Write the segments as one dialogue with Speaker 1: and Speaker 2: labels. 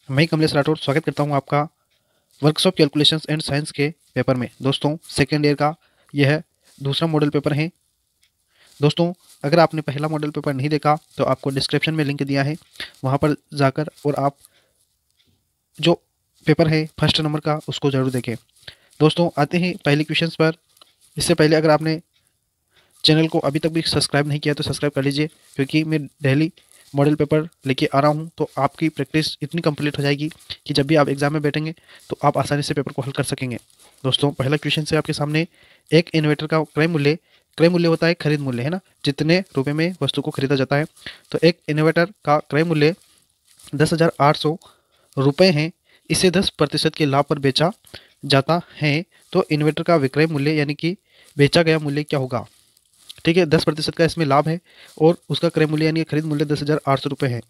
Speaker 1: मैं कमलेश राठौर स्वागत करता हूं आपका वर्कशॉप कैलकुलेशंस एंड साइंस के पेपर में। दोस्तों, सेकेंड ईयर का यह दूसरा मॉडल पेपर है। दोस्तों, अगर आपने पहला मॉडल पेपर नहीं देखा तो आपको डिस्क्रिप्शन में लिंक दिया है, वहां पर जाकर और आप जो पेपर है फर्स्ट नंबर का उसको ज़रूर देखें। दोस्तों, आते हैं पहले क्वेश्चंस पर। इससे पहले अगर आपने चैनल को अभी तक भी सब्सक्राइब नहीं किया तो सब्सक्राइब कर लीजिए, क्योंकि मैं डेली मॉडल पेपर लेके आ रहा हूं, तो आपकी प्रैक्टिस इतनी कंप्लीट हो जाएगी कि जब भी आप एग्जाम में बैठेंगे तो आप आसानी से पेपर को हल कर सकेंगे। दोस्तों, पहला क्वेश्चन से आपके सामने, एक इन्वर्टर का क्रय मूल्य होता है खरीद मूल्य, है ना, जितने रुपए में वस्तु को खरीदा जाता है। तो एक इन्वर्टर का क्रय मूल्य 10,800 रुपये है। इसे 10% के लाभ पर बेचा जाता है, तो इन्वर्टर का विक्रय मूल्य यानी कि बेचा गया मूल्य क्या होगा। ठीक है, 10% का इसमें लाभ है और उसका क्रय मूल्य यानी खरीद मूल्य 10,800 रुपये है।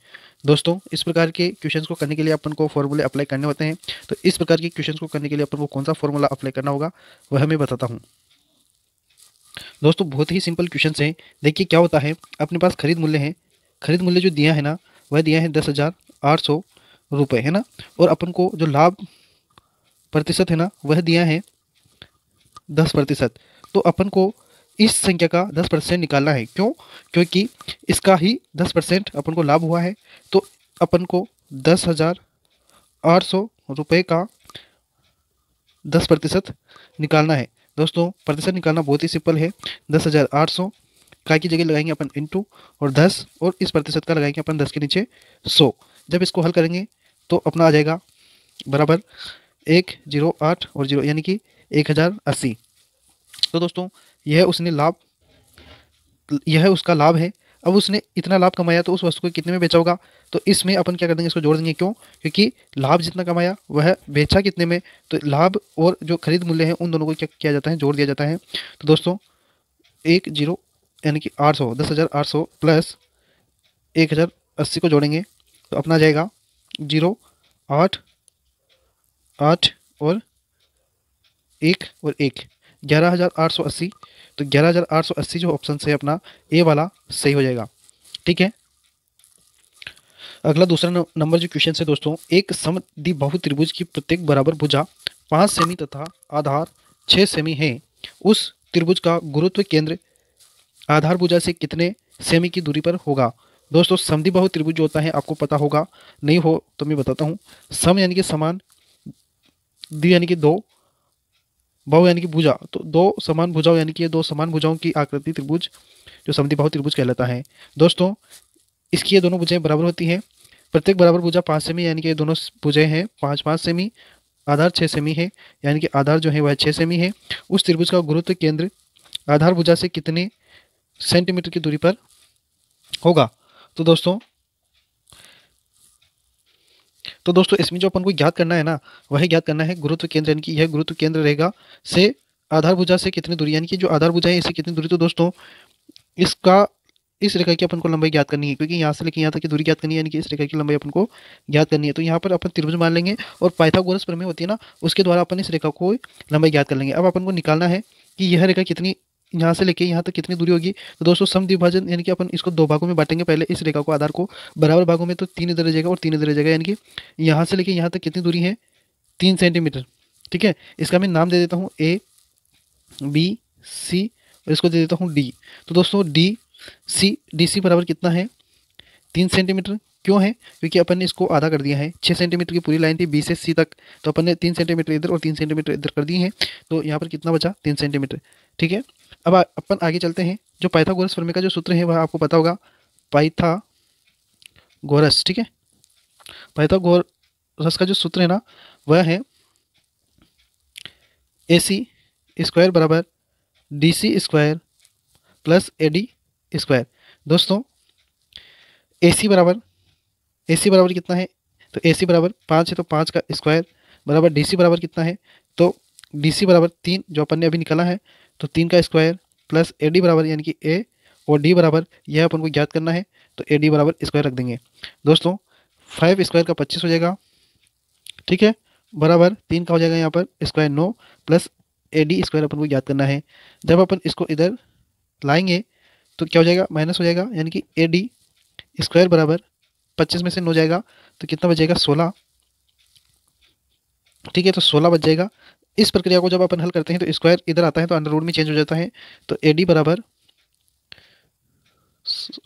Speaker 1: दोस्तों, इस प्रकार के क्वेश्चंस को करने के लिए अपन को फॉर्मूले अप्लाई करने होते हैं। तो इस प्रकार के क्वेश्चंस को करने के लिए अपन को कौन सा फॉर्मूला अप्लाई करना होगा वह मैं बताता हूँ। दोस्तों, बहुत ही सिंपल क्वेश्चन है। देखिए क्या होता है, अपने पास खरीद मूल्य है। खरीद मूल्य जो दिया है ना, वह दिया है 10,800 रुपये, है ना। और अपन को जो लाभ प्रतिशत है ना, वह दिया है 10%। तो अपन को इस संख्या का 10% निकालना है। क्यों? क्योंकि इसका ही 10% अपन को लाभ हुआ है। तो अपन को 10,800 रुपये का 10% निकालना है। दोस्तों, प्रतिशत निकालना बहुत ही सिंपल है। 10,800 का की जगह लगाएंगे अपन इंटू और 10, और इस प्रतिशत का लगाएंगे अपन 10 के नीचे 100। जब इसको हल करेंगे तो अपना आ जाएगा बराबर 108 और 0 यानी कि 1080। तो दोस्तों, यह उसका लाभ है। अब उसने इतना लाभ कमाया तो उस वस्तु को कितने में बेचा होगा। तो इसमें अपन क्या कर देंगे, इसको जोड़ देंगे। क्यों? क्योंकि लाभ जितना कमाया वह बेचा कितने में, तो लाभ और जो खरीद मूल्य है उन दोनों को क्या किया जाता है, जोड़ दिया जाता है। तो दोस्तों, 10 यानी कि 800, 10,800 प्लस 1080 को जोड़ेंगे तो अपना आ जाएगा 0, 8, 8 और 1 और 1, 11,880। तो 11,880 जो ऑप्शन है अपना ए वाला सही हो जाएगा। ठीक है, अगला दूसरा नंबर जो क्वेश्चन है दोस्तों, एक समद्विबाहु त्रिभुज की प्रत्येक बराबर भुजा 5 सेमी तथा आधार 6 सेमी है। उस त्रिभुज का गुरुत्व केंद्र आधार भुजा से कितने सेमी की दूरी पर होगा। दोस्तों, समद्विबाहु त्रिभुज जो होता है आपको पता होगा, नहीं हो तो मैं बताता हूँ। सम यानी कि समान, द्वि यानी कि दो, बाहु यानी कि भुजा, तो दो समान भुजाओं यानी कि ये दो समान भुजाओं की आकृति त्रिभुज जो समद्विबाहु त्रिभुज कहलाता है। दोस्तों, इसकी ये दोनों भुजाएं बराबर होती हैं। प्रत्येक बराबर भुजा 5 सेमी यानी कि ये दोनों भुजाएं हैं 5-5 सेमी। आधार 6 सेमी है यानी कि आधार जो है वह 6 सेमी है। उस त्रिभुज का गुरुत्व केंद्र आधार भुजा से कितने सेंटीमीटर की दूरी पर होगा। तो दोस्तों इसमें जो अपन को ज्ञात करना है ना, वही ज्ञात करना है गुरुत्व केंद्र, यानी कि यह गुरुत्व केंद्र रहेगा से आधार भुजा से कितनी दूरी, यानी कि जो आधार भुजा है इससे कितनी दूरी। तो दोस्तों, इसका इस रेखा की अपन को लंबाई ज्ञात करनी है, क्योंकि यहाँ से लेकर यहाँ तक की दूरी ज्ञात करनी है, यानी कि इस रेखा की लंबाई अपन को ज्ञात करनी है। तो यहाँ पर अपन त्रिभुज मान लेंगे और पाइथागोरस प्रमेय होती है ना, उसके द्वारा अपन इस रेखा को लंबाई ज्ञात कर लेंगे। अब अपन को निकालना है कि यह रेखा कितनी, यहाँ से लेके यहाँ तक कितनी दूरी होगी। तो दोस्तों, समद्विभाजन यानी कि अपन इसको दो भागों में बांटेंगे। पहले इस रेखा को, आधार को बराबर भागों में, तो 3 इधर रह जाएगा और 3 इधर रह जाएगा, यानी कि यहाँ से लेके यहाँ तक कितनी दूरी है, 3 सेंटीमीटर। ठीक है, इसका मैं नाम दे देता हूँ ए, बी, सी, और इसको दे देता हूँ डी। तो दोस्तों, डी सी बराबर कितना है, 3 सेंटीमीटर। क्यों है? क्योंकि अपन ने इसको आधा कर दिया है। 6 सेंटीमीटर की पूरी लाइन थी बी से सी तक, तो अपन ने 3 सेंटीमीटर इधर और 3 सेंटीमीटर इधर कर दिए हैं। तो यहाँ पर कितना बचा, 3 सेंटीमीटर। ठीक है, अब अपन आगे चलते हैं। जो पाइथागोरस प्रमेय का जो सूत्र है वह आपको पता होगा, पाइथागोरस। ठीक है, पाइथागोरस का जो सूत्र है ना, वह है ए सी स्क्वायर बराबर D C square plus A D square. दोस्तों, ए सी बराबर कितना है, तो ए सी बराबर 5 है, तो 5 का स्क्वायर बराबर डी सी बराबर कितना है, तो डी सी बराबर 3 जो अपन ने अभी निकाला है, तो 3 का स्क्वायर प्लस ए डी बराबर यानी कि ए और डी बराबर, यह अपन को ज्ञात करना है। तो ए डी बराबर स्क्वायर रख देंगे। दोस्तों, 5 स्क्वायर का 25 हो जाएगा। ठीक है, बराबर 3 का हो जाएगा यहाँ पर square 9 plus A D square upon को ज्ञात करना है। जब अपन इसको इधर लाएंगे तो क्या हो जाएगा, माइनस हो जाएगा, यानी कि ए डी स्क्वायर बराबर 25 में से 9 जाएगा तो कितना बचेगा, 16। ठीक है, तो 16 बच जाएगा। इस प्रक्रिया को जब अपन हल करते हैं तो स्क्वायर इधर आता है तो अंडर रूट में चेंज हो जाता है, तो AD बराबर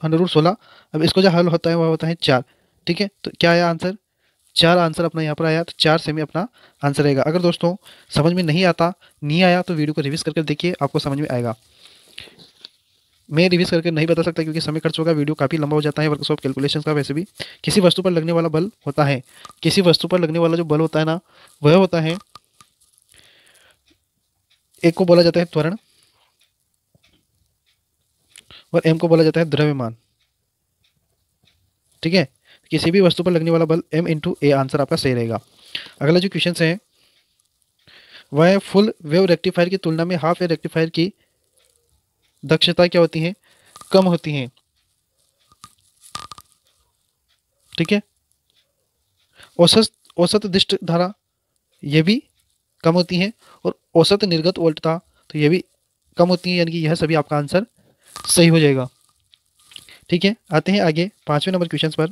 Speaker 1: अंडर रूट 16। अब इसको जो हल होता है वह होता है 4। ठीक है, तो क्या आया आंसर? 4 आंसर अपना यहाँ पर आया, तो 4 सेमी अपना आंसर रहेगा। अगर दोस्तों समझ में नहीं आया तो वीडियो को रिवीज करके देखिए, आपको समझ में आएगा। मैं रिवीज करके नहीं बता सकता क्योंकि समय खर्च होगा, वीडियो काफ़ी लंबा हो जाता है वर्कशॉप कैलकुलेशन का। वैसे भी किसी वस्तु पर लगने वाला बल होता है, किसी वस्तु पर लगने वाला जो बल होता है ना, वह होता है, एक को बोला जाता है त्वरण और M को बोला जाता है द्रव्यमान। ठीक है, किसी भी वस्तु पर लगने वाला बल M × A आंसर आपका सही रहेगा। अगला जो क्वेश्चन है वह है फुल वेव रेक्टिफायर की तुलना में हाफ वेव रेक्टिफायर की दक्षता क्या होती है? कम होती है। ठीक है, औसत औसत दिष्ट धारा ये भी कम होती है, और औसत निर्गत वोल्टता तो ये भी कम होती है, यानी कि यह सभी आपका आंसर सही हो जाएगा। ठीक है, आते हैं आगे 5वें नंबर क्वेश्चन पर।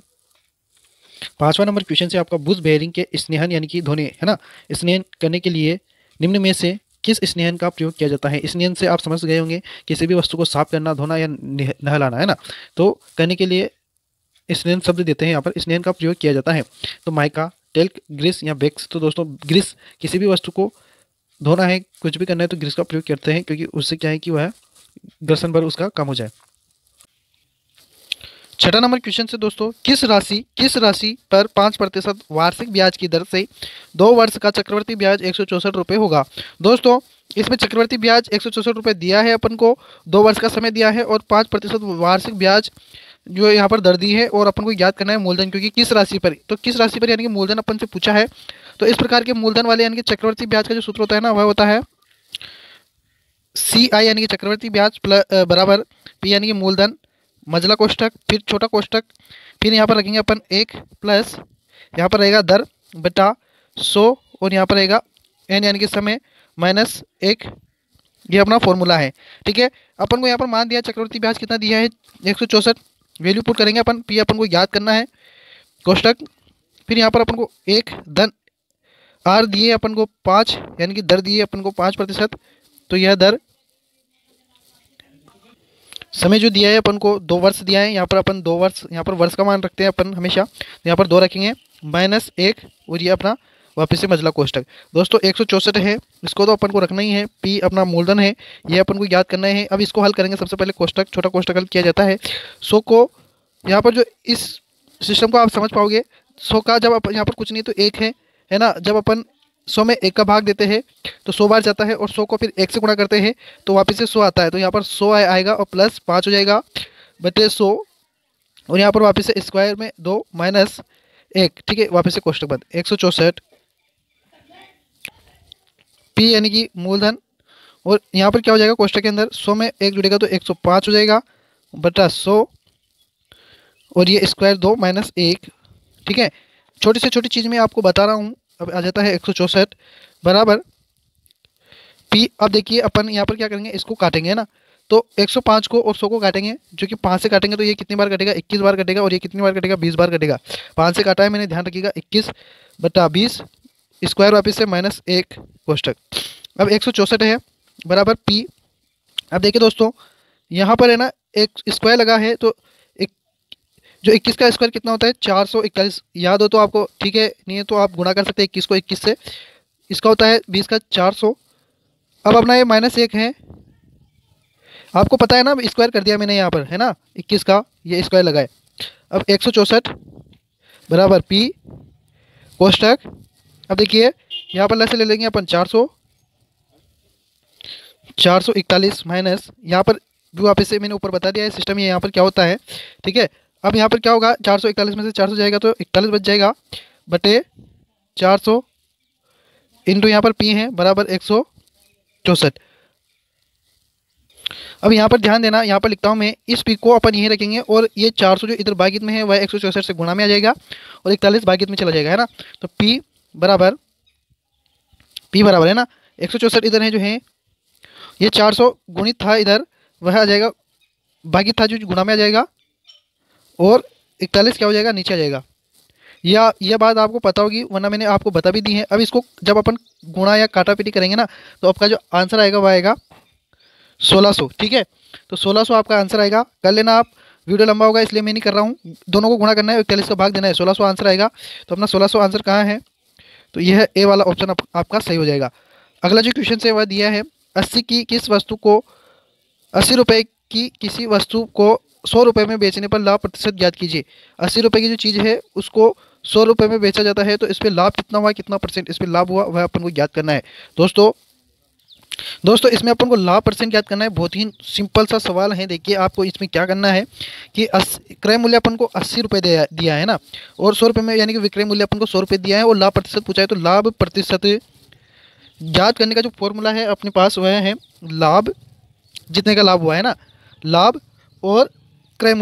Speaker 1: 5वां नंबर क्वेश्चन से आपका बुश बेयरिंग के स्नेहन यानी कि धोने है ना, स्नेहन करने के लिए निम्न में से किस स्नेहन का प्रयोग किया जाता है? स्नेहन से आप समझ गए होंगे, किसी भी वस्तु को साफ करना, धोना या नहलाना, है ना। तो करने के लिए स्नेहन शब्द देते हैं, यहाँ पर स्नेहन का प्रयोग किया जाता है। तो माइका, टेल्क, ग्रीस या बेक्स। तो दोस्तों ग्रीस, किसी भी वस्तु को धोना है, कुछ भी करना है तो ग्रीस का प्रयोग करते हैं, क्योंकि उससे क्या है कि वह घर्षण बल उसका कम हो जाए। 6वां नंबर क्वेश्चन से दोस्तों, किस राशि पर 5% वार्षिक ब्याज की दर से 2 वर्ष का चक्रवर्ती ब्याज 164 रुपये होगा? दोस्तों इसमें चक्रवर्ती ब्याज 164 रुपये दिया है अपन को, 2 वर्ष का समय दिया है और 5% वार्षिक ब्याज जो यहाँ पर दर दी है, और अपन को याद करना है मूलधन, क्योंकि किस राशि पर, तो किस राशि पर यानी कि मूलधन अपन से पूछा है। तो इस प्रकार के मूलधन वाले यानी कि चक्रवर्ती ब्याज का जो सूत्र होता है ना, वह होता है CI यानी कि चक्रवर्ती ब्याज बराबर P यानी कि मूलधन, मजला कोष्ठक, फिर छोटा कोष्ठक, फिर यहाँ पर रखेंगे अपन 1 प्लस यहाँ पर रहेगा दर बटा 100, और यहाँ पर रहेगा N यानी कि समय माइनस 1। ये अपना फॉर्मूला है। ठीक है, अपन को यहाँ पर मान दिया चक्रवर्ती ब्याज कितना दिया है 164, वैल्यू पुट करेंगे अपन, P अपन को याद करना है कोष्ठक, फिर यहाँ पर अपन को 1 धन R दिए अपन को 5 यानी कि दर दिए अपन को 5%, तो यह दर समय जो दिया है अपन को 2 वर्ष दिया है, यहाँ पर अपन 2 वर्ष, यहाँ पर वर्ष का मान रखते हैं अपन हमेशा, तो यहाँ पर 2 रखेंगे -1, और ये अपना वापस से मजला कोष्ठक। दोस्तों 164 है, इसको तो अपन को रखना ही है, P अपना मूलधन है, ये अपन को याद करना है। अब इसको हल करेंगे, सबसे पहले कोष्ठक, छोटा कोष्ठक हल किया जाता है। 100 को यहाँ पर जो इस सिस्टम को आप समझ पाओगे, 100 का जब अपन यहाँ पर कुछ नहीं तो 1 है ना, जब अपन 100 में 1 का भाग देते हैं तो 100 बार जाता है, और 100 को फिर 1 से गुणा करते हैं तो वापस से 100 आता है, तो यहाँ पर 100 आएगा और प्लस 5 हो जाएगा बटे 100, और यहाँ पर वापस से स्क्वायर में 2 माइनस 1। ठीक है, वापस से कोष्ठक बंद, 164 P यानी कि मूलधन, और यहाँ पर क्या हो जाएगा कोष्ठक के अंदर 100 में 1 जुड़ेगा तो 105 हो जाएगा बटा 100, और ये स्क्वायर 2 माइनस 1। ठीक है, छोटी से छोटी चीज़ मैं आपको बता रहा हूँ। अब आ जाता है 164 बराबर P। अब देखिए अपन यहाँ पर क्या करेंगे, इसको काटेंगे ना, तो 105 को और 100 को काटेंगे, जो कि 5 से काटेंगे तो ये कितनी बार कटेगा, 21 बार कटेगा, और ये कितनी बार कटेगा, 20 बार कटेगा। 5 से काटा है मैंने, ध्यान रखिएगा, 21 बटा 20, स्क्वायर वापस से -1 कोष्ठक। अब 164 है बराबर P। अब देखिए दोस्तों यहाँ पर है ना एक स्क्वायर लगा है, तो जो 21 का स्क्वायर कितना होता है 441, याद हो तो आपको, ठीक है, नहीं है तो आप गुणा कर सकते हैं 21 को 21 से। इसका होता है 20 का 400। अब अपना ये -1 है, आपको पता है ना, स्क्वायर कर दिया मैंने यहाँ पर, है ना, 21 का ये स्क्वायर लगाए। अब 164 बराबर P कोष्ठक। अब देखिए यहाँ पर लैसे ले लेंगे अपन 441 माइनस, यहाँ पर भी वापस से मैंने ऊपर बता दिया है सिस्टम ये यहाँ पर क्या होता है। ठीक है, अब यहाँ पर क्या होगा, 441 में से 400 जाएगा तो 41 बच जाएगा बटे 400 इंटू यहाँ पर P है बराबर 164। अब यहाँ पर ध्यान देना, यहाँ पर लिखता हूँ मैं, इस P को अपन यहीं रखेंगे, और ये 400 जो इधर भागित में है वह 164 से गुणा में आ जाएगा, और 41 भागित में चला जाएगा, है ना। तो P बराबर है ना 164 इधर है जो है, ये 400 गुणित था इधर, वह आ जाएगा भागित था जो गुणा में आ जाएगा, और 41 क्या हो जाएगा, नीचे आ जाएगा। या यह बात आपको पता होगी, वरना मैंने आपको बता भी दी है। अब इसको जब अपन गुणा या काटापीटी करेंगे ना, तो आपका जो आंसर आएगा वह आएगा 1600। ठीक है, तो 1600 आपका आंसर आएगा। कर लेना आप, वीडियो लंबा होगा इसलिए मैं नहीं कर रहा हूँ। दोनों को गुणा करना है, 41 का भाग देना है, 1600 आंसर आएगा। तो अपना 1600 आंसर कहाँ है, तो यह ए वाला ऑप्शन आपका सही हो जाएगा। अगला जो क्वेश्चन है वह दिया है, 80 की किस वस्तु को 80 रुपये की किसी वस्तु को 100 रुपये में बेचने पर लाभ प्रतिशत ज्ञात कीजिए। 80 रुपये की जो चीज़ है उसको 100 रुपये में बेचा जाता है, तो इस पर लाभ कितना हुआ, कितना परसेंट इस पर लाभ हुआ, वह अपन को ज्ञात करना है। दोस्तों इसमें अपन को लाभ परसेंट ज्ञात करना है। बहुत ही सिंपल सा सवाल है। देखिए आपको इसमें क्या करना है कि क्रय मूल्य अपन को 80 रुपये दिया है ना, और 100 रुपये में यानी कि विक्रय मूल्य अपन को 100 रुपये दिया है, और लाभ प्रतिशत पूछा है। तो लाभ प्रतिशत ज्ञात करने का जो फॉर्मूला है अपने पास वह है लाभ, जितने का लाभ हुआ है ना, लाभ और क्रय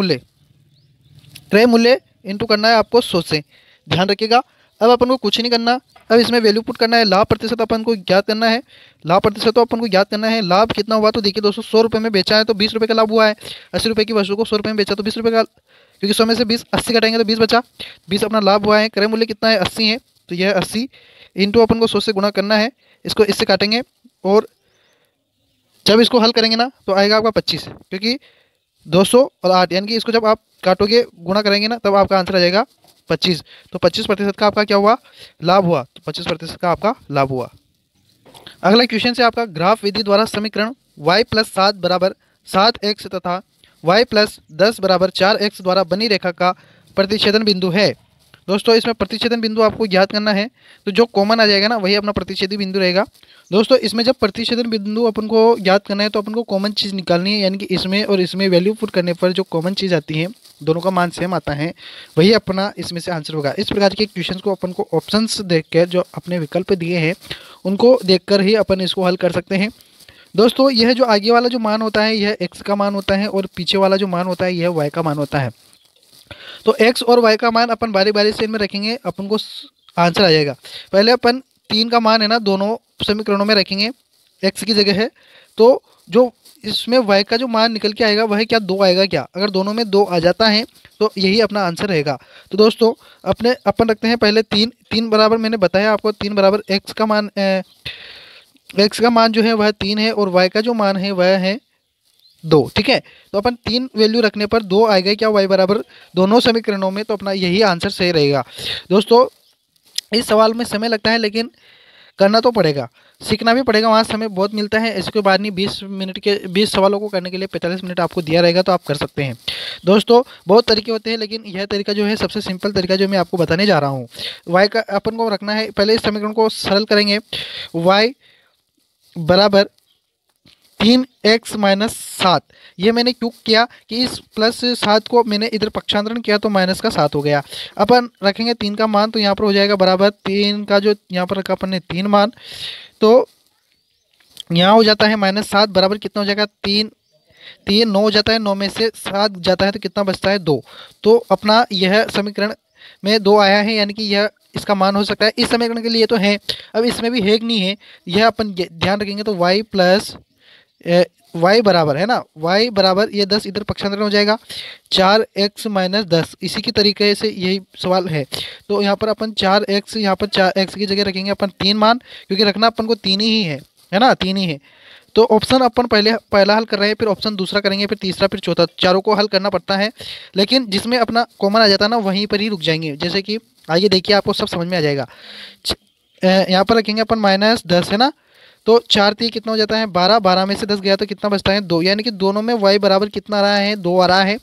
Speaker 1: मूल्य इंटू करना है आपको 100 से, ध्यान रखिएगा। अब अपन को कुछ नहीं करना, अब इसमें वैल्यू पुट करना है। लाभ प्रतिशत अपन को ज्ञात करना है, लाभ प्रतिशत तो अपन को ज्ञात करना है। लाभ कितना हुआ, तो देखिए दोस्तों 100 रुपये में बेचा है तो 20 रुपये का लाभ हुआ है। 80 रुपये की वस्तु को 100 रुपये में बेचा तो 20 रुपये का, क्योंकि 100 में से 20 80 कटेंगे तो 20 बचा, 20 अपना लाभ हुआ है। क्रय मूल्य कितना है, 80 है, तो यह 80 इंटू अपन को 100 से गुणा करना है। इसको इससे काटेंगे और जब इसको हल करेंगे ना तो आएगा आपका 25, क्योंकि 200 और 8 यानी कि इसको जब आप काटोगे गुणा करेंगे ना तब आपका आंसर आ जाएगा 25। तो 25% का आपका क्या हुआ, लाभ हुआ। तो 25% का आपका लाभ हुआ। अगला क्वेश्चन से आपका ग्राफ विधि द्वारा समीकरण y+7 बराबर 7x तथा y+10 बराबर 4x द्वारा बनी रेखा का प्रतिच्छेदन बिंदु है। दोस्तों इसमें प्रतिच्छेदन बिंदु आपको ज्ञात करना है, तो जो कॉमन आ जाएगा ना वही अपना प्रतिच्छेदी बिंदु रहेगा। दोस्तों इसमें जब प्रतिच्छेदन बिंदु अपन को ज्ञात करना है तो अपन को कॉमन चीज़ निकालनी है, यानी कि इसमें और इसमें वैल्यू पुट करने पर जो कॉमन चीज़ आती है, दोनों का मान सेम आता है, वही अपना इसमें से आंसर होगा। इस प्रकार के क्वेश्चन को अपन को ऑप्शंस देखकर, जो अपने विकल्प दिए हैं उनको देखकर ही अपन इसको हल कर सकते हैं। दोस्तों यह जो आगे वाला जो मान होता है यह x का मान होता है, और पीछे वाला जो मान होता है यह y का मान होता है। तो x और y का मान अपन बारी बारी से इनमें रखेंगे, अपन को आंसर आ जाएगा। पहले अपन 3 का मान है ना दोनों समीकरणों में रखेंगे, x की जगह है, तो जो इसमें y का जो मान निकल के आएगा वह क्या 2 आएगा क्या। अगर दोनों में 2 आ जाता है तो यही अपना आंसर रहेगा। तो दोस्तों अपन रखते हैं पहले 3 बराबर, मैंने बताया आपको 3 बराबर x का मान जो है वह 3 है, और y का जो मान है वह है 2। ठीक है, तो अपन 3 वैल्यू रखने पर 2 आएगा क्या y बराबर दोनों समीकरणों में, तो अपना यही आंसर सही रहेगा। दोस्तों इस सवाल में समय लगता है, लेकिन करना तो पड़ेगा, सीखना भी पड़ेगा, वहाँ समय बहुत मिलता है। इसके बाद नहीं 20 सवालों को करने के लिए 45 मिनट आपको दिया रहेगा, तो आप कर सकते हैं। दोस्तों बहुत तरीके होते हैं, लेकिन यह तरीका जो है सबसे सिंपल तरीका जो मैं आपको बताने जा रहा हूँ। y का अपन को रखना है, पहले इस समीकरण को सरल करेंगे। y बराबर 3x-7, ये मैंने क्यों किया कि इस +7 को मैंने इधर पक्षांतरण किया तो -7 हो गया। अपन रखेंगे 3 का मान, तो यहाँ पर हो जाएगा बराबर 3 का जो यहाँ पर रखा अपन ने 3 मान, तो यहाँ हो जाता है -7 बराबर कितना हो जाएगा 3 9 हो जाता है, 9 में से 7 जाता है तो कितना बचता है 2। तो अपना यह समीकरण में 2 आया है, यानी कि यह इसका मान हो सकता है। इस समीकरण के लिए तो है, अब इसमें भी है कि नहीं है यह अपन ध्यान रखेंगे। तो y बराबर है ना, y बराबर ये 10 इधर पक्षांतरण हो जाएगा 4x-10, इसी की तरीके से यही सवाल है। तो यहाँ पर अपन 4x, यहाँ पर 4x की जगह रखेंगे अपन 3 मान, क्योंकि रखना अपन को 3 ही है ना, 3 ही है। तो ऑप्शन अपन पहला हल कर रहे हैं, फिर ऑप्शन दूसरा करेंगे, फिर तीसरा, फिर चौथा, चारों को हल करना पड़ता है। लेकिन जिसमें अपना कॉमन आ जाता है ना वहीं पर ही रुक जाएंगे। जैसे कि आइए देखिए आपको सब समझ में आ जाएगा। यहाँ पर रखेंगे अपन -10 है ना, तो 4 3 कितना हो जाता है 12, 12 में से 10 गया तो कितना बचता है 2, यानी कि दोनों में y बराबर कितना आ रहा है 2 आ रहा है।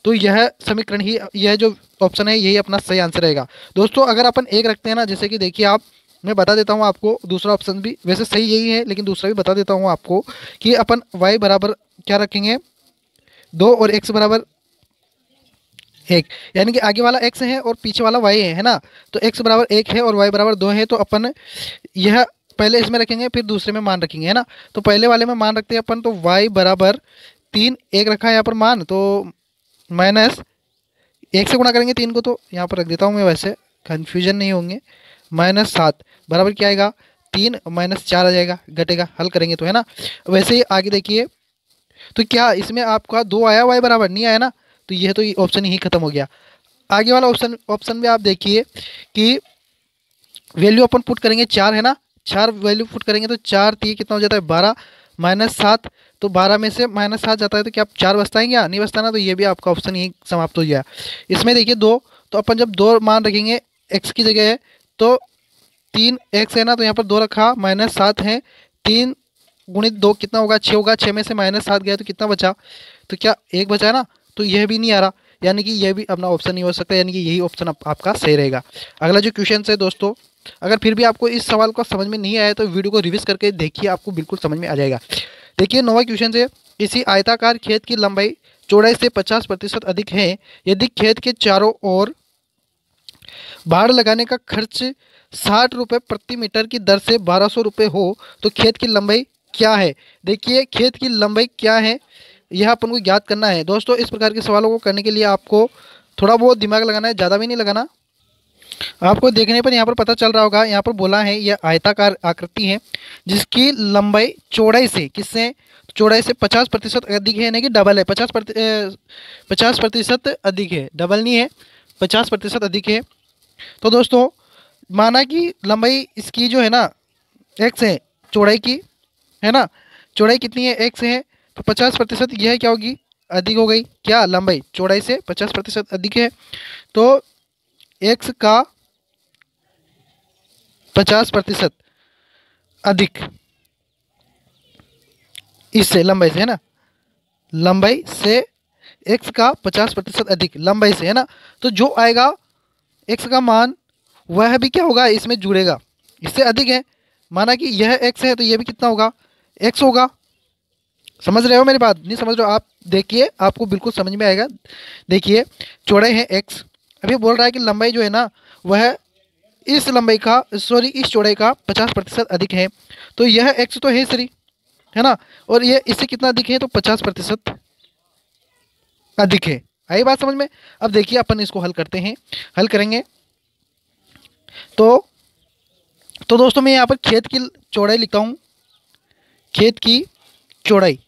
Speaker 1: तो यह समीकरण ही, यह जो ऑप्शन है यही अपना सही आंसर रहेगा। दोस्तों अगर अपन 1 रखते हैं ना, जैसे कि देखिए मैं बता देता हूँ आपको, दूसरा ऑप्शन भी वैसे सही यही है, लेकिन दूसरा भी बता देता हूँ आपको कि अपन y बराबर क्या रखेंगे 2 और x बराबर 1, यानी कि आगे वाला x है और पीछे वाला y है ना। तो x बराबर 1 है और y बराबर 2 है, तो अपन यह पहले इसमें रखेंगे फिर दूसरे में मान रखेंगे है ना। तो पहले वाले में मान रखते हैं अपन, तो y बराबर 3, 1 रखा है यहाँ पर मान, तो -1 से गुणा करेंगे 3 को, तो यहाँ पर रख देता हूँ मैं, वैसे कन्फ्यूजन नहीं होंगे। -7 बराबर क्या आएगा 3 -4 आ जाएगा, घटेगा, हल करेंगे तो है ना। वैसे ही आगे देखिए, तो क्या इसमें आपका 2 आया y बराबर नहीं आया ना, तो यह तो ऑप्शन ही खत्म हो गया। आगे वाला ऑप्शन ऑप्शन में आप देखिए कि वैल्यू अपन पुट करेंगे 4 है ना, 4 वैल्यू पुट करेंगे तो 4 3 कितना हो जाता है 12 -7। तो 12 में से -7 जाता है तो क्या आप 4 बचता है क्या, नहीं बचता ना, तो ये भी आपका ऑप्शन यही समाप्त हो गया। इसमें देखिए 2, तो अपन जब 2 मान रखेंगे x की जगह है तो 3x है ना, तो यहाँ पर 2 रखा, -7 है, 3 गुणित 2 कितना होगा 6 होगा, 6 में से -7 गया तो कितना बचा, तो क्या 1 बचा है ना, तो यह भी नहीं आ रहा, यानी कि यह भी अपना ऑप्शन नहीं हो सकता, यानी कि यही ऑप्शन आपका सही रहेगा। अगला जो क्वेश्चन है दोस्तों, अगर फिर भी आपको इस सवाल को समझ में नहीं आया तो वीडियो को रिवीज करके देखिए, आपको बिल्कुल समझ में आ जाएगा। देखिए 9वां क्वेश्चन है, किसी आयताकार खेत की लंबाई चौड़ाई से 50% अधिक है, यदि खेत के चारों ओर बाड़ लगाने का खर्च 60 रुपये प्रति मीटर की दर से 1200 रुपये हो तो खेत की लंबाई क्या है। देखिए खेत की लंबाई क्या है यह अपन को ज्ञात करना है। दोस्तों इस प्रकार के सवालों को करने के लिए आपको थोड़ा बहुत दिमाग लगाना है, ज़्यादा भी नहीं लगाना। आपको देखने पर यहाँ पर पता चल रहा होगा, यहाँ पर बोला है यह आयताकार आकृति है जिसकी लंबाई चौड़ाई से किससे, चौड़ाई से 50% अधिक है, यानी कि डबल है, 50% अधिक है, डबल नहीं है, 50% अधिक है। तो दोस्तों माना कि लंबाई इसकी जो है ना x है, चौड़ाई की है ना, चौड़ाई कितनी है x है, तो 50% यह क्या होगी, अधिक हो गई, क्या लंबाई चौड़ाई से 50% अधिक है, तो x का 50% अधिक इससे लंबाई से है ना, लंबाई से x का 50% अधिक लंबाई से है ना, तो जो आएगा x का मान वह भी क्या होगा, इसमें जुड़ेगा, इससे अधिक है। माना कि यह x है तो यह भी कितना होगा, x होगा। समझ रहे हो मेरी बात, नहीं समझ रहे हो आप, देखिए आपको बिल्कुल समझ में आएगा। देखिए चौड़ाई है x, अभी बोल रहा है कि लंबाई जो है ना वह इस लंबाई का सॉरी इस चौड़ाई का 50% अधिक है, तो यह x तो है सही है ना, और यह इससे कितना अधिक है, तो 50% अधिक है। आई बात समझ में। अब देखिए अपन इसको हल करते हैं, हल करेंगे तो दोस्तों मैं यहाँ पर खेत की चौड़ाई लिखता हूँ, खेत की चौड़ाई,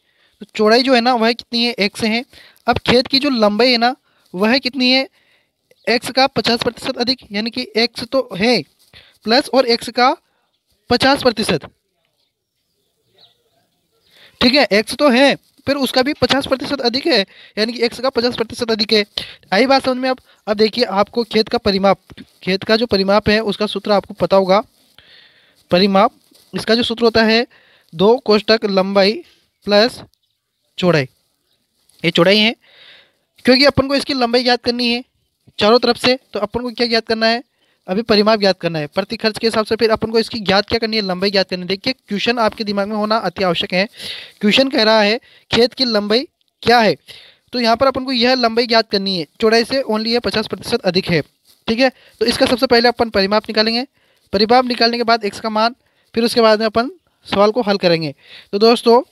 Speaker 1: तो चौड़ाई जो है ना वह कितनी है, x है। अब खेत की जो लंबाई है ना वह कितनी है, x का 50% अधिक, यानी कि x तो है प्लस और x का 50%, ठीक है, x तो है फिर उसका भी 50% अधिक है, यानी कि x का 50% अधिक है। आई बात समझ में। अब देखिए आपको खेत का परिमाप, खेत का जो परिमाप है उसका सूत्र आपको पता होगा, परिमाप इसका जो सूत्र होता है 2 कोष्टक लंबाई प्लस चौड़ाई, ये चौड़ाई है, क्योंकि अपन को इसकी लंबाई ज्ञात करनी है चारों तरफ से, तो अपन को क्या ज्ञात करना है, अभी परिमाप ज्ञात करना है प्रति खर्च के हिसाब से, फिर अपन को इसकी ज्ञात क्या करनी है, लंबाई ज्ञात करनी है। देखिए क्वेश्चन आपके दिमाग में होना अति आवश्यक है। क्वेश्चन कह रहा है खेत की लंबाई क्या है, तो यहाँ पर अपन को यह लंबाई ज्ञात करनी है, चौड़ाई से ओनली है 50% अधिक है, ठीक है। तो इसका सबसे पहले अपन परिमाप निकालेंगे, परिमाप निकालने के बाद x का मान, फिर उसके बाद में अपन सवाल को हल करेंगे। तो दोस्तों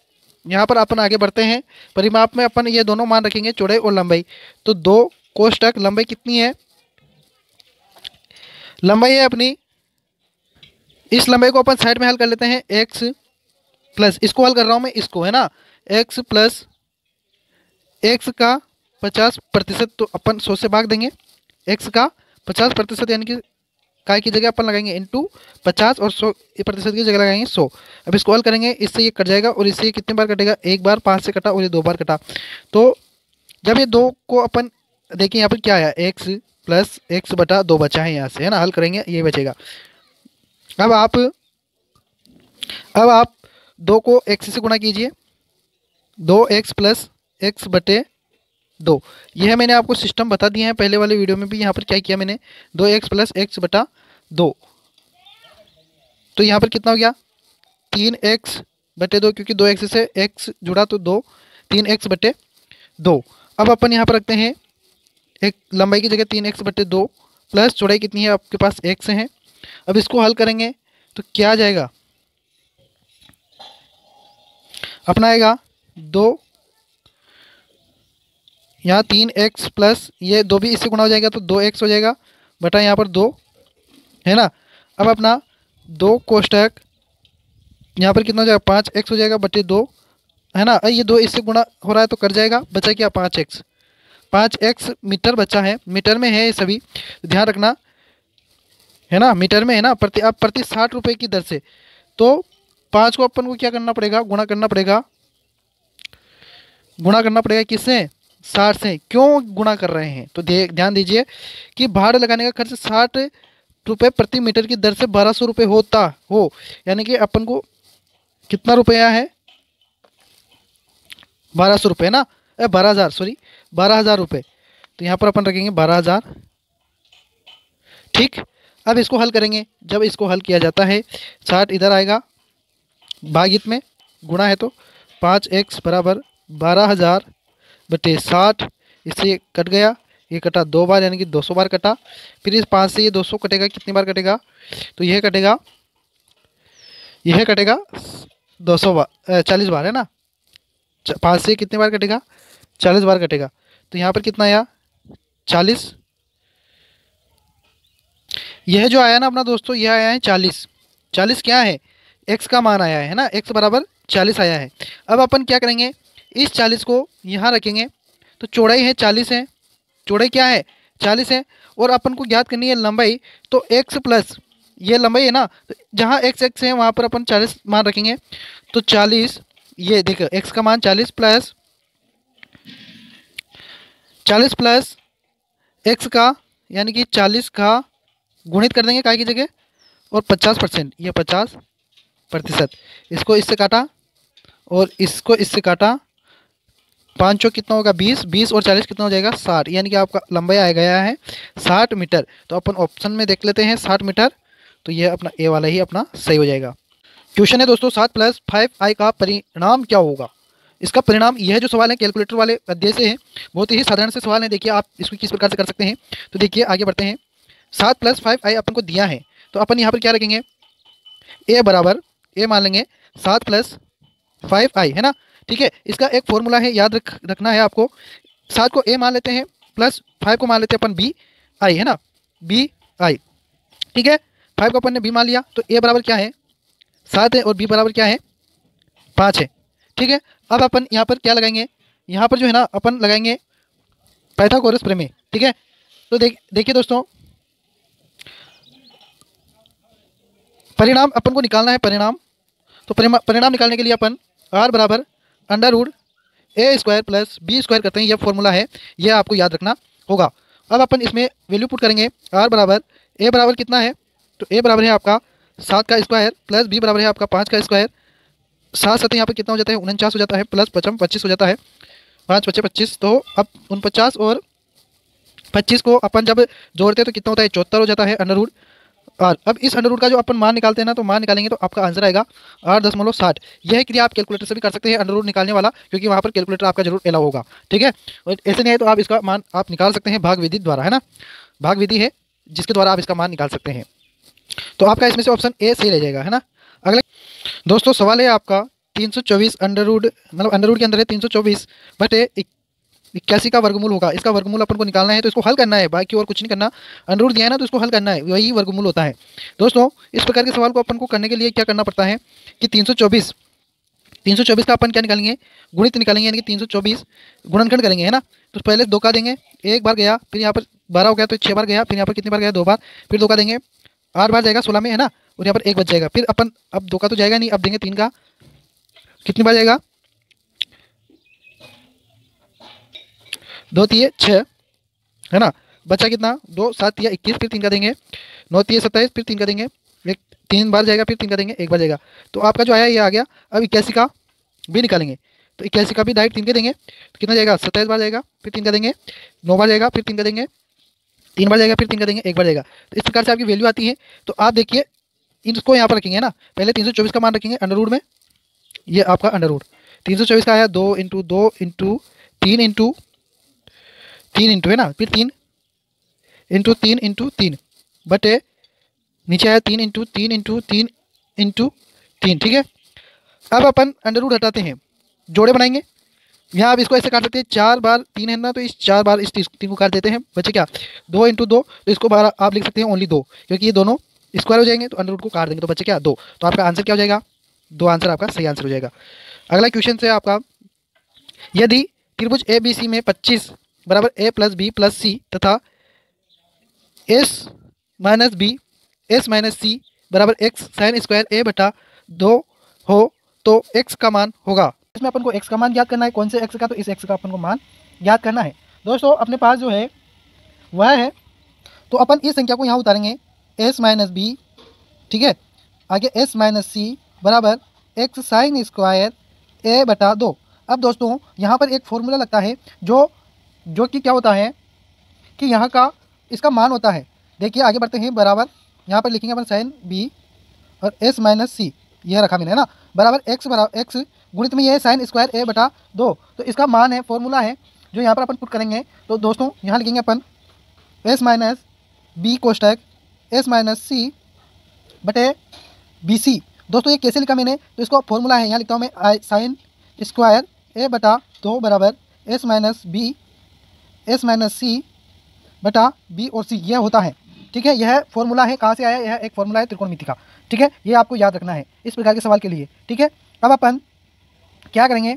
Speaker 1: यहाँ पर अपन आगे बढ़ते हैं, परिमाप में अपन ये दोनों मान रखेंगे चौड़ाई और लंबाई। तो 2 कोष्टक लंबाई कितनी है, लंबाई है अपनी, इस लंबाई को अपन साइड में हल कर लेते हैं, x प्लस, इसको हल कर रहा हूँ मैं, इसको है ना, x प्लस x का 50%, तो अपन 100 से भाग देंगे, x का 50% यानी कि काय की जगह अपन लगाएंगे इंटू 50 और 100% की जगह लगाएंगे 100। अब इसको हल करेंगे, इससे ये कट जाएगा और इससे ये कितने बार कटेगा, एक बार 5 से कटा और ये 2 बार कटा। तो जब ये 2 को अपन देखिए यहाँ पर क्या आया, x प्लस x बटा 2 बचा है यहाँ से, है ना, हल करेंगे ये बचेगा। अब आप 2 को x से गुणा कीजिए, 2x प्लस x बटे 2, यह मैंने आपको सिस्टम बता दिया है पहले वाले वीडियो में भी। यहाँ पर क्या किया मैंने, 2x प्लस x बटा 2, तो यहाँ पर कितना हो गया 3x बटे 2, क्योंकि 2x से x जुड़ा तो 2, 3x बटे 2। अब अपन यहाँ पर रखते हैं एक लंबाई की जगह 3x बटे 2 प्लस चौड़ाई कितनी है आपके पास x है। अब इसको हल करेंगे तो क्या आ जाएगा, अपना आएगा 2, यहाँ 3x प्लस ये 2 भी इससे गुणा हो जाएगा तो 2x हो जाएगा बटा यहाँ पर 2, है ना। अब अपना 2 कोष्टक यहाँ पर कितना हो जाएगा, 5x हो जाएगा बटे 2, है ना। ये 2 इससे गुणा हो रहा है तो कट जाएगा, बचा क्या 5x, 5x मीटर बचा है, मीटर में है ये सभी, तो ध्यान रखना है ना, मीटर में है ना, प्रति 60 रुपये की दर से। तो 5 को अपन को क्या करना पड़ेगा, गुणा करना पड़ेगा, गुणा करना पड़ेगा किससे, 60 से। क्यों गुणा कर रहे हैं, तो ध्यान दीजिए कि भाड़ा लगाने का खर्च 60 रुपये प्रति मीटर की दर से 1200 रुपये होता हो, यानी कि अपन को कितना रुपया है, 1200 रुपये ना, 12,000, सॉरी 12,000 रुपये। तो यहाँ पर अपन रखेंगे 12,000, ठीक। अब इसको हल करेंगे, जब इसको हल किया जाता है 60 इधर आएगा, भागित में गुणा है, तो 5x बराबर 12,000 बटे 60, इससे कट गया, ये कटा 2 बार यानी कि 200 बार कटा। फिर इस 5 से ये 200 कटेगा, कितनी बार कटेगा, तो यह कटेगा 200 बार, 40 बार है ना, 5 से कितनी बार कटेगा, 40 बार कटेगा। तो यहाँ पर कितना आया, 40। यह जो आया ना अपना दोस्तों, यह आया है 40। 40 क्या है, x का मान आया है ना, x बराबर 40 आया है। अब अपन क्या करेंगे, इस 40 को यहाँ रखेंगे, तो चौड़ाई है 40 है, चौड़ाई क्या है 40 है, और अपन को ज्ञात करनी है लंबाई, तो x प्लस ये लंबाई है ना, तो जहाँ x है वहाँ पर अपन 40 मान रखेंगे। तो 40, ये देखो x का मान 40 प्लस x का, यानी कि 40 का गुणित कर देंगे काय की जगह, और 50%, ये 50%, इसको इससे काटा और इसको इससे काटा, 5 चौक कितना होगा 20, 20 और 40 कितना हो जाएगा 60, यानी कि आपका लंबाई आ गया है 60 मीटर। तो अपन ऑप्शन में देख लेते हैं 60 मीटर, तो ये अपना ए वाला ही अपना सही हो जाएगा। क्वेश्चन है दोस्तों 7 + 5i का परिणाम क्या होगा। इसका परिणाम, यह जो सवाल है कैलकुलेटर वाले अध्याय से है, बहुत ही साधारण से सवाल है। देखिए आप इसको किस प्रकार से कर सकते हैं, तो देखिए आगे बढ़ते हैं। 7 + 5i अपन को दिया है, तो अपन यहाँ पर क्या रखेंगे, ए बराबर, ए मान लेंगे 7 + 5i है ना, ठीक है। इसका एक फॉर्मूला है, याद रखना है आपको। 7 को ए मान लेते हैं, प्लस 5 को मान लेते हैं अपन बी आई है ना, बी आई, ठीक है। 5 को अपन ने बी मान लिया, तो ए बराबर क्या है 7 है, और बी बराबर क्या है 5 है, ठीक है। अब अपन यहाँ पर क्या लगाएंगे, यहाँ पर जो है ना अपन लगाएंगे पाइथागोरस प्रमेय, ठीक है। तो देखिए दोस्तों, परिणाम अपन को निकालना है, परिणाम। तो परिणाम निकालने के लिए अपन r बराबर √a² + b² करते हैं, यह फॉर्मूला है, यह आपको याद रखना होगा। अब अपन इसमें वैल्यू पुट करेंगे, r बराबर, a बराबर कितना है, तो a बराबर है आपका 7 का स्क्वायर प्लस b बराबर है आपका 5 का स्क्वायर। 7 7 यहाँ पर कितना हो जाता है 49 हो जाता है, प्लस 55 25 हो जाता है, 5 5 25। तो अब 49 और 25 को अपन जब जोड़ते हैं तो कितना होता है 74 हो जाता है √r। अब इस अंडर रूट का जो अपन मान निकालते हैं ना, तो मान निकालेंगे तो आपका आंसर आएगा 8.60। यह क्रिया आप कैलकुलेटर से भी कर सकते हैं अंडर रूट निकालने वाला, क्योंकि वहाँ पर कैलकुलेटर आपका जरूर अलाउ होगा, ठीक है। और ऐसे नहीं है तो आप इसका मान आप निकाल सकते हैं भाग विधि द्वारा, है ना, भाग विधि है जिसके द्वारा आप इसका मान निकाल सकते हैं। तो आपका इसमें से ऑप्शन ए सही रह जाएगा, है ना। अगले दोस्तों सवाल है आपका 324 अंडर रूट, मतलब अंडर रूट के अंदर है 324 बटे 81 का वर्गमूल होगा। इसका वर्गमूल अपन को निकालना है, तो इसको हल करना है, बाकी और कुछ नहीं करना। अंडर रूट दिया है ना, तो इसको हल करना है, वही वर्गमूल होता है। दोस्तों इस प्रकार के सवाल को अपन को करने के लिए क्या करना पड़ता है कि 324 का अपन क्या निकालेंगे, गुणित निकालेंगे, यानी कि 324 गुणनखंड करेंगे, है ना। तो पहले 2 का देंगे, एक बार गया, फिर यहाँ पर 12 हो गया तो 6 बार गया, फिर यहाँ पर कितनी बार गया 2 बार, फिर 2 का देंगे 8 बार जाएगा 16 में, है ना, और यहाँ पर 1 बच जाएगा। फिर अपन अब 2 का तो जाएगा नहीं, अब देंगे 3 का, कितनी बार जाएगा 2 3 6, है ना, बचा कितना 2 7 21, फिर 3 का देंगे, 9 3 27, फिर 3 का देंगे, 3 बार जाएगा, फिर 3 का देंगे, 1 बार जाएगा। तो आपका जो आया ये आ गया। अब 81 का भी निकालेंगे, तो 81 का भी डायरेक्ट 3 के देंगे, तो कितना जाएगा 27 बार जाएगा, फिर 3 का देंगे, 9 बार जाएगा, फिर 3 का देंगे, 3 बार जाएगा, फिर 3 का देंगे, 1 बार जाएगा। तो इस प्रकार से आपकी वैल्यू आती है। तो आप देखिए इसको यहाँ पर रखेंगे ना, पहले 324 का मान रखेंगे अंडर रूट में, ये आपका अंडर रूट 324 का आया 2 × 2 × 3 × है ना, फिर 3 × 3 × 3 बटे नीचे आया 3 × 3 × 3 × 3, ठीक है। अब अपन अंडर रूट हटाते हैं, जोड़े बनाएंगे। यहाँ आप इसको ऐसे काट सकते हैं, 4 बार 3 है ना, तो इस 4 बार इस 3 को काट देते हैं, बचे क्या 2 × 2, तो इसको बार आप लिख सकते हैं ओनली 2, क्योंकि ये दोनों स्क्वायर हो जाएंगे, तो अंडर रूट को काट देंगे, तो बचे क्या 2। तो आपका आंसर क्या हो जाएगा 2, आंसर आपका सही आंसर हो जाएगा। अगला क्वेश्चन से आपका, यदि त्रिभुज ABC में 25 बराबर ए प्लस बी प्लस सी तथा एस माइनस सी बराबर एक्स साइन स्क्वायर ए बटा 2 हो तो एक्स का मान होगा। इसमें अपन को एक्स का मान ज्ञात करना है। कौन से एक्स का? तो इस एक्स का अपन को मान ज्ञात करना है। दोस्तों अपने पास जो है वह है, तो अपन इस संख्या को यहाँ उतारेंगे एस माइनस बी, ठीक है, आगे एस माइनस सी बराबर एक्स साइन स्क्वायर ए बटा 2। अब दोस्तों यहाँ पर एक फॉर्मूला लगता है जो कि क्या होता है कि यहाँ का इसका मान होता है। देखिए आगे बढ़ते हैं, बराबर यहाँ पर लिखेंगे अपन साइन बी और एस माइनस सी, यह रखा मैंने, है ना, बराबर एक्स गुणित में ये साइन स्क्वायर ए बटा 2। तो इसका मान है, फॉर्मूला है जो यहाँ पर अपन पुट करेंगे। तो दोस्तों यहाँ लिखेंगे अपन एस माइनस बी कोष्टक एस माइनस सी बटे बी सी। दोस्तों ये कैसे लिखा मैंने? तो इसको फॉर्मूला है, यहाँ लिखता हूँ मैं आई साइन स्क्वायर ए बटा 2 बराबर एस माइनस सी बटा बी और सी, यह होता है, ठीक है। यह फॉर्मूला है, कहाँ से आया? यह एक फॉर्मूला है त्रिकोणमिति का, ठीक है। ये आपको याद रखना है इस प्रकार के सवाल के लिए, ठीक है। अब अपन क्या करेंगे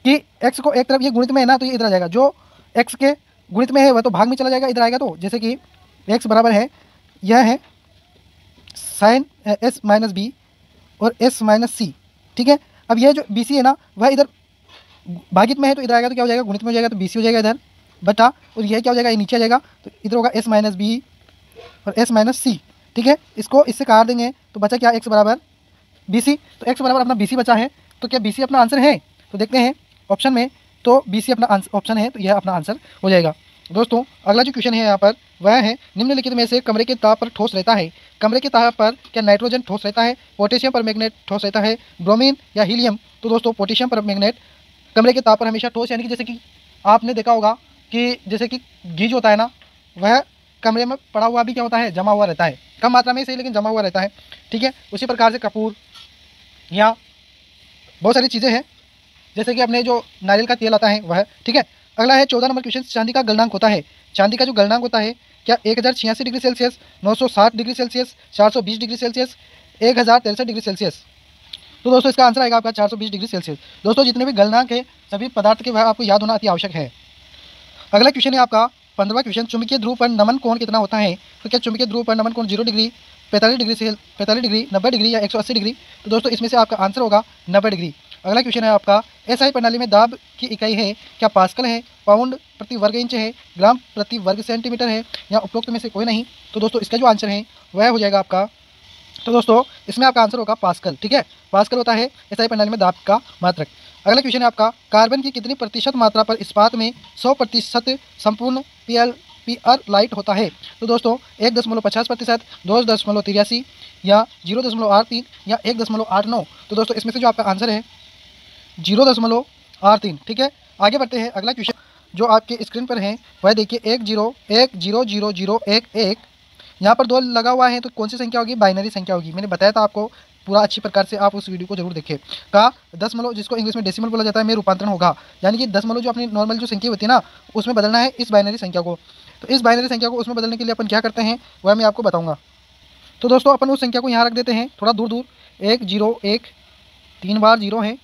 Speaker 1: कि x को एक तरफ, ये गुणित में है ना, तो ये इधर आ जाएगा। जो x के गुणित में है वह तो भाग में चला जाएगा, इधर आएगा। तो जैसे कि x बराबर है, यह है साइन एस माइनस बी और एस माइनस सी, ठीक है। अब यह जो बी सी है ना, वह इधर भागित में है, तो इधर आएगा तो क्या हो जाएगा? गुणित में हो जाएगा, तो बी सी हो जाएगा इधर बटा, और यह क्या हो जाएगा? ये नीचे आ जाएगा, तो इधर होगा एस माइनस बी और एस माइनस सी, ठीक है। इसको इससे काट देंगे तो बचा क्या? एक्स बराबर बी सी। तो एक्स बराबर अपना बी सी बचा है, तो क्या बी सी अपना आंसर है? तो देखते हैं ऑप्शन में, तो बी सी अपना ऑप्शन है, तो यह अपना आंसर हो जाएगा। दोस्तों अगला जो क्वेश्चन है यहाँ पर वह है, निम्नलिखित में से कमरे के ताप पर ठोस रहता है। कमरे के ताप पर क्या नाइट्रोजन ठोस रहता है, पोटेशियम पर मैग्नेट ठोस रहता है, ब्रोमीन या हीलियम? तो दोस्तों पोटेशियम पर मैग्नेट कमरे के ताप पर हमेशा ठोस, यानी कि जैसे कि आपने देखा होगा कि जैसे कि घी जो होता है ना, वह कमरे में पड़ा हुआ भी क्या होता है? जमा हुआ रहता है, कम मात्रा में ही सही लेकिन जमा हुआ रहता है, ठीक है। उसी प्रकार से कपूर या बहुत सारी चीज़ें हैं, जैसे कि अपने जो नारियल का तेल आता है वह, ठीक है। अगला है 14 नंबर क्वेश्चन, चांदी का गलनांक होता है। चांदी का जो गलनांक होता है क्या 1086 degree Celsius, 960 degree Celsius, 420 degree Celsius, 1063 degree Celsius? तो दोस्तों इसका आंसर आएगा आपका 420 डिग्री सेल्सियस। दोस्तों जितने भी गलनांक है सभी पदार्थ के वह आपको याद होना अति आवश्यक है। अगला क्वेश्चन है आपका 15वां क्वेश्चन, चुंबकीय ध्रुव पर नमन कोण कितना होता है? तो क्या चुंबकीय ध्रुव पर नमन कोण 0 डिग्री, 45 डिग्री से 45 डिग्री, 90 डिग्री या 180 डिग्री? तो दोस्तों इसमें से आपका आंसर होगा 90 डिग्री। अगला क्वेश्चन है आपका, एसआई प्रणाली में दाब की इकाई है, क्या पास्कल है, पाउंड प्रति वर्ग इंच है, ग्राम प्रति वर्ग सेंटीमीटर है, या उपरोक्त में से कोई नहीं? तो दोस्तों इसका जो आंसर है वह हो जाएगा आपका, तो दोस्तों इसमें आपका आंसर होगा पास्कल, ठीक है। पास्कल होता है एसआई प्रणाली में दाब का मात्रक। अगला क्वेश्चन है आपका, कार्बन की कितनी प्रतिशत मात्रा पर इस्पात में 100% संपूर्ण पीआर लाइट होता है? तो दोस्तों 1.50%, 2.83 या 0.83 या 1.89? तो दोस्तों इसमें से जो आपका आंसर है 0.83, ठीक है। आगे बढ़ते हैं, अगला क्वेश्चन जो आपके स्क्रीन पर है वह देखिए 1010001 यहाँ पर 2 लगा हुआ है, तो कौन सी संख्या होगी? बाइनरी संख्या होगी। मैंने बताया था आपको पूरा अच्छी प्रकार से, आप उस वीडियो को जरूर देखें। का दशमलव, जिसको इंग्लिश में डेसिमल बोला जाता है, में रूपांतरण होगा, यानी कि दशमलव जो अपनी नॉर्मल जो संख्या होती है ना, उसमें बदलना है इस बाइनरी संख्या को। तो इस बाइनरी संख्या को उसमें बदलने के लिए अपन क्या करते हैं वह मैं आपको बताऊँगा। तो दोस्तों अपन उस संख्या को यहाँ रख देते हैं थोड़ा दूर दूर, 1 0 1, 3 बार 0 है,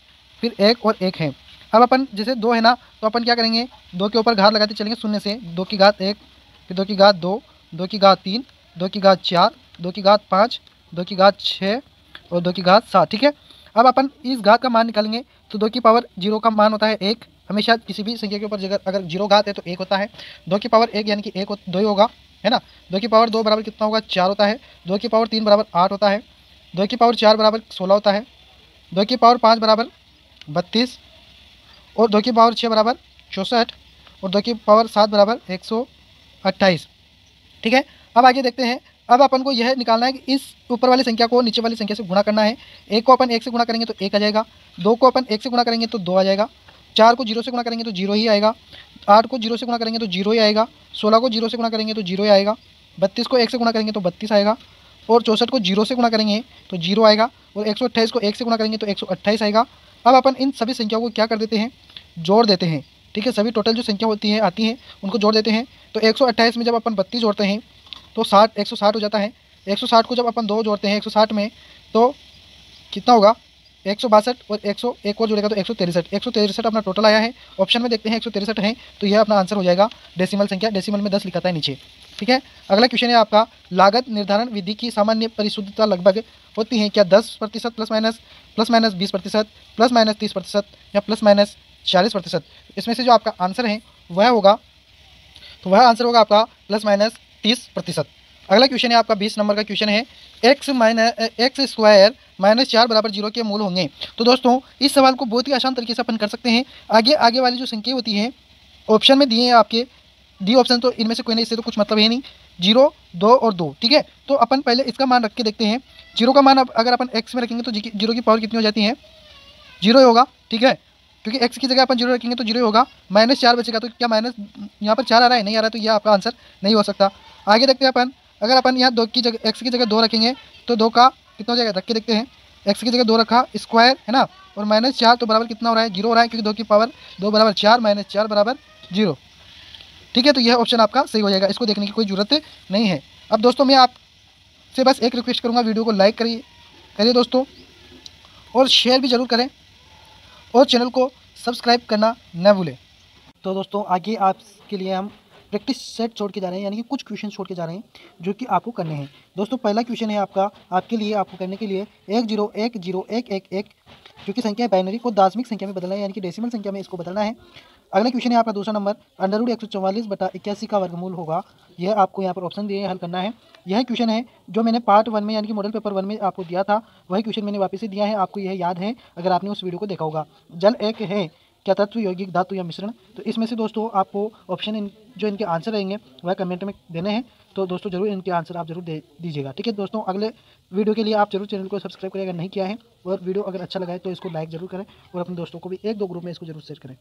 Speaker 1: फिर 1 और 1 है। अब अपन जैसे 2 है ना, तो अपन क्या करेंगे, 2 के ऊपर घात लगाते चलेंगे शून्य से, 2 की घात 1, फिर 2 की घात 2, 2 की घात 3, 2 की घात 4, 2 की घात 5, 2 की घात 6 और 2 की घात 7, ठीक है। अब अपन इस घात का मान निकालेंगे, तो 2 की पावर 0 का मान होता है 1, हमेशा किसी भी संख्या के ऊपर अगर 0 घात है तो 1 होता है। 2 की पावर 1 यानी कि 1 2 ही होगा, है ना। 2 की पावर 2 बराबर कितना होगा? 4 होता है। 2 की पावर 3 बराबर 8 होता है। 2 की पावर 4 बराबर 16 होता है। 2 की पावर 5 बराबर 32 और 2 की पावर 6 बराबर 64 और 2 की पावर 7 बराबर 128, ठीक है। अब आगे देखते हैं, अब अपन को यह निकालना है कि इस ऊपर वाली संख्या को नीचे वाली संख्या से गुणा करना है। 1 को अपन 1 से गुणा करेंगे तो 1 आ जाएगा, 2 को अपन 1 से गुणा करेंगे तो 2 आ जाएगा, 4 को 0 से गुणा करेंगे तो 0 ही आएगा, 8 को 0 से गुणा करेंगे तो 0 ही आएगा, 16 को 0 से गुणा करेंगे तो 0 ही आएगा, 32 को 1 से गुणा करेंगे तो 32 आएगा, और 64 को 0 से गुणा करेंगे तो 0 आएगा, और 128 को 1 से गुणा करेंगे तो 128 आएगा। अब अपन इन सभी संख्याओं को क्या कर देते हैं? जोड़ देते हैं, ठीक है। सभी टोटल जो संख्या होती है आती हैं उनको जोड़ देते हैं। तो 128 में जब अपन 32 जोड़ते हैं तो 160 हो जाता है। 160 को जब अपन 2 जोड़ते हैं 160 में तो कितना होगा? 162 और 100 एक और जुड़ेगा तो 163। 163 अपना टोटल आया है। ऑप्शन में देखते हैं 163 है तो यह अपना आंसर हो जाएगा। डेसिमल संख्या, डेसिमल में 10 लिखा था नीचे। ठीक है, अगला क्वेश्चन है आपका, लागत निर्धारण विधि की सामान्य परिशुद्धता लगभग होती है क्या? 10% प्लस माइनस 20%, प्लस माइनस 30% या प्लस माइनस 40%। इसमें से जो आपका आंसर है वह होगा, तो वह आंसर होगा आपका प्लस माइनस 30%। अगला क्वेश्चन है आपका 20 नंबर का क्वेश्चन है, एक्स स्क्वायर माइनस 4 बराबर 0 के मूल होंगे। तो दोस्तों इस सवाल को बहुत ही आसान तरीके से अपन कर सकते हैं। आगे आगे वाली जो संख्या होती है ऑप्शन में दिए हैं आपके, डी ऑप्शन, तो इनमें से कोई नहीं, इससे तो कुछ मतलब है नहीं। 0, 2 और 2। ठीक है, तो अपन पहले इसका मान रख के देखते हैं। 0 का मान अब अगर अपन एक्स में रखेंगे तो 0 की पावर कितनी हो जाती है? 0 होगा। ठीक है, क्योंकि एक्स की जगह अपन 0 रखेंगे तो 0 होगा। माइनस 4 बचेगा, तो क्या माइनस यहाँ पर 4 आ रहा है? नहीं आ रहा, तो यह आपका आंसर नहीं हो सकता। आगे देखते हैं अपन, अगर अपन यहाँ 2 की जगह, एक्स की जगह 2 रखेंगे तो 2 का कितना हो जाएगा? रख के देखते हैं। एक्स की जगह 2 रखा, स्क्वायर है ना, और माइनस 4 तो बराबर कितना हो रहा है? 0 हो रहा है, क्योंकि 2 की पावर 2 बराबर 4, माइनस 4 बराबर 0। ठीक है, तो यह ऑप्शन आपका सही हो जाएगा, इसको देखने की कोई ज़रूरत नहीं है। अब दोस्तों मैं आपसे बस एक रिक्वेस्ट करूँगा, वीडियो को लाइक करिए दोस्तों, और शेयर भी ज़रूर करें, और चैनल को सब्सक्राइब करना न भूलें। तो दोस्तों आगे आपके लिए हम प्रैक्टिस सेट छोड़ के जा रहे हैं, यानी कि कुछ क्वेश्चन छोड़ के जा रहे हैं जो कि आपको करने हैं। दोस्तों पहला क्वेश्चन है आपका, आपके लिए, आपको करने के लिए 10101111 जो कि संख्या है बाइनरी को दशमिक संख्या में बदलना है, यानी कि डेसिमल संख्या में इसको बदलना है। अगला क्वेश्चन है आपका दूसरा नंबर, √144/81 का वर्गमूल होगा। यह आपको यहाँ पर ऑप्शन दिए हैं, हल करना है। यह क्वेश्चन है जो मैंने पार्ट 1 में, यानी कि मॉडल पेपर 1 में आपको दिया था, वही क्वेश्चन मैंने वापस से दिया है। आपको यह याद है अगर आपने उस वीडियो को देखा होगा। जल एक है क्या? तत्व, यौगिक, धातु या मिश्रण? तो इसमें से दोस्तों आपको ऑप्शन जो इनके आंसर रहेंगे वह कमेंट में देने हैं। तो दोस्तों जरूर इनके आंसर आप जरूर दे दीजिएगा। ठीक है दोस्तों, अगले वीडियो के लिए आप जरूर चैनल को सब्सक्राइब करें अगर नहीं किया है, और वीडियो अगर अच्छा लगा है तो इसको लाइक जरूर करें, और अपने दोस्तों को भी 1-2 ग्रुप में इसको जरूर शेयर करें।